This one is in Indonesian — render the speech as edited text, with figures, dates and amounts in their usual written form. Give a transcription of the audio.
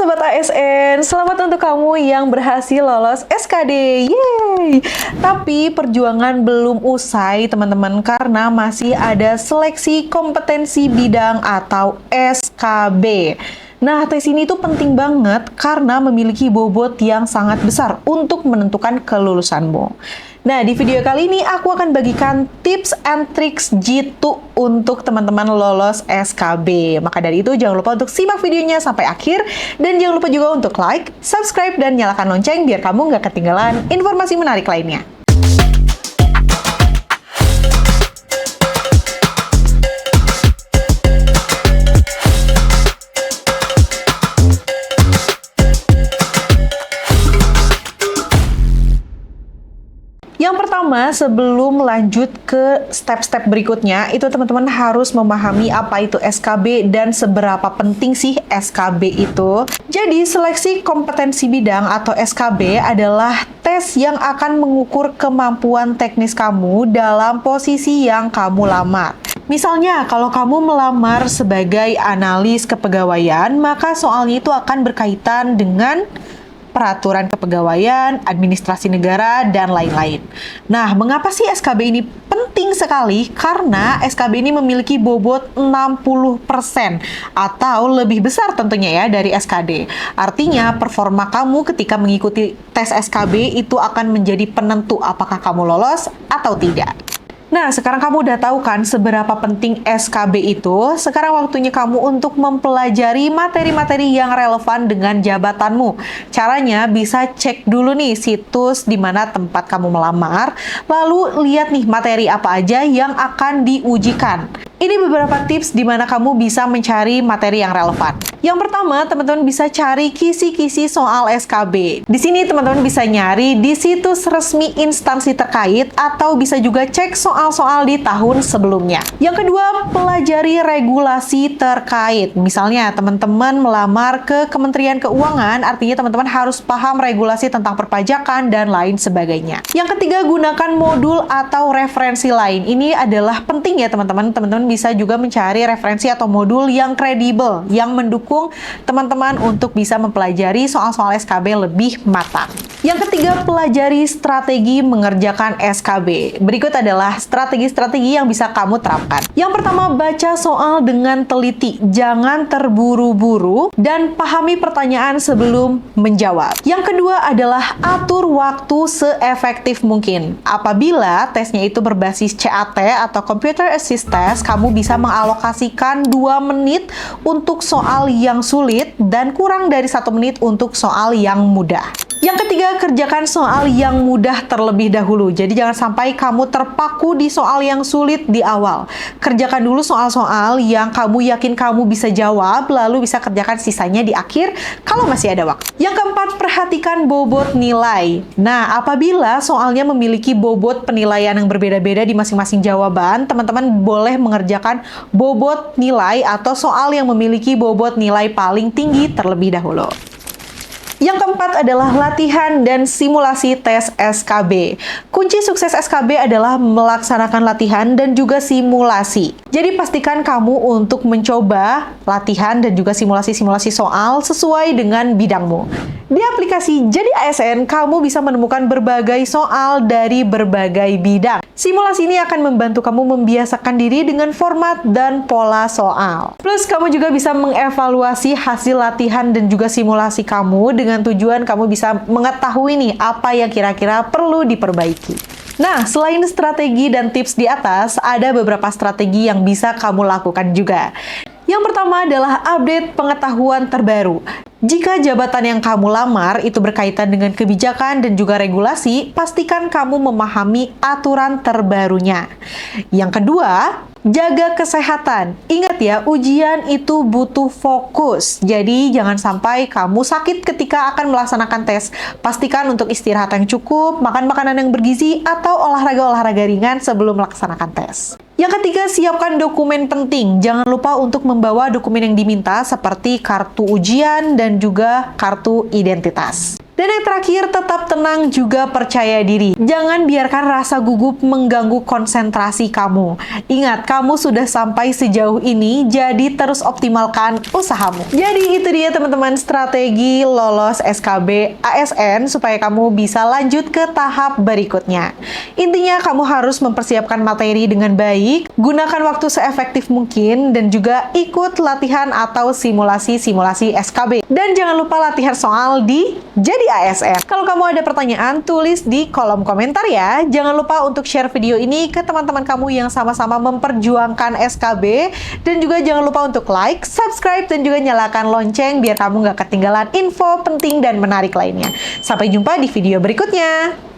Sobat ASN, selamat untuk kamu yang berhasil lolos SKD. Yeay! Tapi perjuangan belum usai teman-teman karena masih ada seleksi kompetensi bidang atau SKB. Nah, tes ini tuh penting banget karena memiliki bobot yang sangat besar untuk menentukan kelulusanmu. Nah, di video kali ini aku akan bagikan tips and tricks jitu untuk teman-teman lolos SKB. Maka dari itu jangan lupa untuk simak videonya sampai akhir dan jangan lupa juga untuk like, subscribe, dan nyalakan lonceng biar kamu nggak ketinggalan informasi menarik lainnya. Yang pertama, sebelum lanjut ke step-step berikutnya, itu teman-teman harus memahami apa itu SKB dan seberapa penting sih SKB itu. Jadi, seleksi kompetensi bidang atau SKB adalah tes yang akan mengukur kemampuan teknis kamu dalam posisi yang kamu lamar. Misalnya, kalau kamu melamar sebagai analis kepegawaian, maka soalnya itu akan berkaitan dengan peraturan kepegawaian, administrasi negara, dan lain-lain. Nah, mengapa sih SKB ini penting sekali? Karena SKB ini memiliki bobot 60% atau lebih besar tentunya ya dari SKD. Artinya, performa kamu ketika mengikuti tes SKB itu akan menjadi penentu apakah kamu lolos atau tidak. Nah, sekarang kamu udah tahu kan seberapa penting SKB itu. Sekarang waktunya kamu untuk mempelajari materi-materi yang relevan dengan jabatanmu. Caranya bisa cek dulu nih situs di mana tempat kamu melamar, lalu lihat nih materi apa aja yang akan diujikan. Ini beberapa tips di mana kamu bisa mencari materi yang relevan. Yang pertama, teman-teman bisa cari kisi-kisi soal SKB. Di sini teman-teman bisa nyari di situs resmi instansi terkait atau bisa juga cek soal-soal di tahun sebelumnya. Yang kedua, pelajari regulasi terkait. Misalnya, teman-teman melamar ke Kementerian Keuangan, artinya teman-teman harus paham regulasi tentang perpajakan dan lain sebagainya. Yang ketiga, gunakan modul atau referensi lain. Ini adalah penting ya teman-teman. Teman-teman bisa juga mencari referensi atau modul yang kredibel, yang mendukung teman-teman untuk bisa mempelajari soal-soal SKB lebih matang. Yang ketiga, pelajari strategi mengerjakan SKB. Berikut adalah strategi-strategi yang bisa kamu terapkan. Yang pertama, baca soal dengan teliti. Jangan terburu-buru dan pahami pertanyaan sebelum menjawab. Yang kedua adalah atur waktu seefektif mungkin. Apabila tesnya itu berbasis CAT atau Computer Assist Test, kamu bisa mengalokasikan 2 menit untuk soal yang sulit dan kurang dari 1 menit untuk soal yang mudah. Yang ketiga, kerjakan soal yang mudah terlebih dahulu. Jadi jangan sampai kamu terpaku di soal yang sulit di awal. Kerjakan dulu soal-soal yang kamu yakin kamu bisa jawab, lalu bisa kerjakan sisanya di akhir kalau masih ada waktu. Yang keempat, perhatikan bobot nilai. Nah, apabila soalnya memiliki bobot penilaian yang berbeda-beda di masing-masing jawaban, teman-teman boleh mengerjakan bobot nilai atau soal yang memiliki bobot nilai paling tinggi terlebih dahulu. Yang keempat adalah latihan dan simulasi tes SKB. Kunci sukses SKB adalah melaksanakan latihan dan juga simulasi. Jadi pastikan kamu untuk mencoba latihan dan juga simulasi-simulasi soal sesuai dengan bidangmu. Di aplikasi Jadi ASN, kamu bisa menemukan berbagai soal dari berbagai bidang. Simulasi ini akan membantu kamu membiasakan diri dengan format dan pola soal. Plus, kamu juga bisa mengevaluasi hasil latihan dan juga simulasi kamu dengan tujuan kamu bisa mengetahui nih apa yang kira-kira perlu diperbaiki. Nah, selain strategi dan tips di atas, ada beberapa strategi yang bisa kamu lakukan juga. Yang pertama adalah update pengetahuan terbaru. Jika jabatan yang kamu lamar itu berkaitan dengan kebijakan dan juga regulasi, pastikan kamu memahami aturan terbarunya. Yang kedua, jaga kesehatan. Ingat ya, ujian itu butuh fokus. Jadi, jangan sampai kamu sakit ketika akan melaksanakan tes. Pastikan untuk istirahat yang cukup, makan makanan yang bergizi, atau olahraga-olahraga ringan sebelum melaksanakan tes. Yang ketiga, siapkan dokumen penting. Jangan lupa untuk membawa dokumen yang diminta seperti kartu ujian dan juga kartu identitas. Dan yang terakhir, tetap tenang juga percaya diri. Jangan biarkan rasa gugup mengganggu konsentrasi kamu. Ingat, kamu sudah sampai sejauh ini, jadi terus optimalkan usahamu. Jadi itu dia teman-teman strategi lolos SKB ASN supaya kamu bisa lanjut ke tahap berikutnya. Intinya kamu harus mempersiapkan materi dengan baik, gunakan waktu seefektif mungkin, dan juga ikut latihan atau simulasi-simulasi SKB. Dan jangan lupa latihan soal di Jadi ASN. Kalau kamu ada pertanyaan, tulis di kolom komentar ya. Jangan lupa untuk share video ini ke teman-teman kamu yang sama-sama memperjuangkan SKB. Dan juga jangan lupa untuk like, subscribe, dan juga nyalakan lonceng biar kamu nggak ketinggalan info penting dan menarik lainnya. Sampai jumpa di video berikutnya.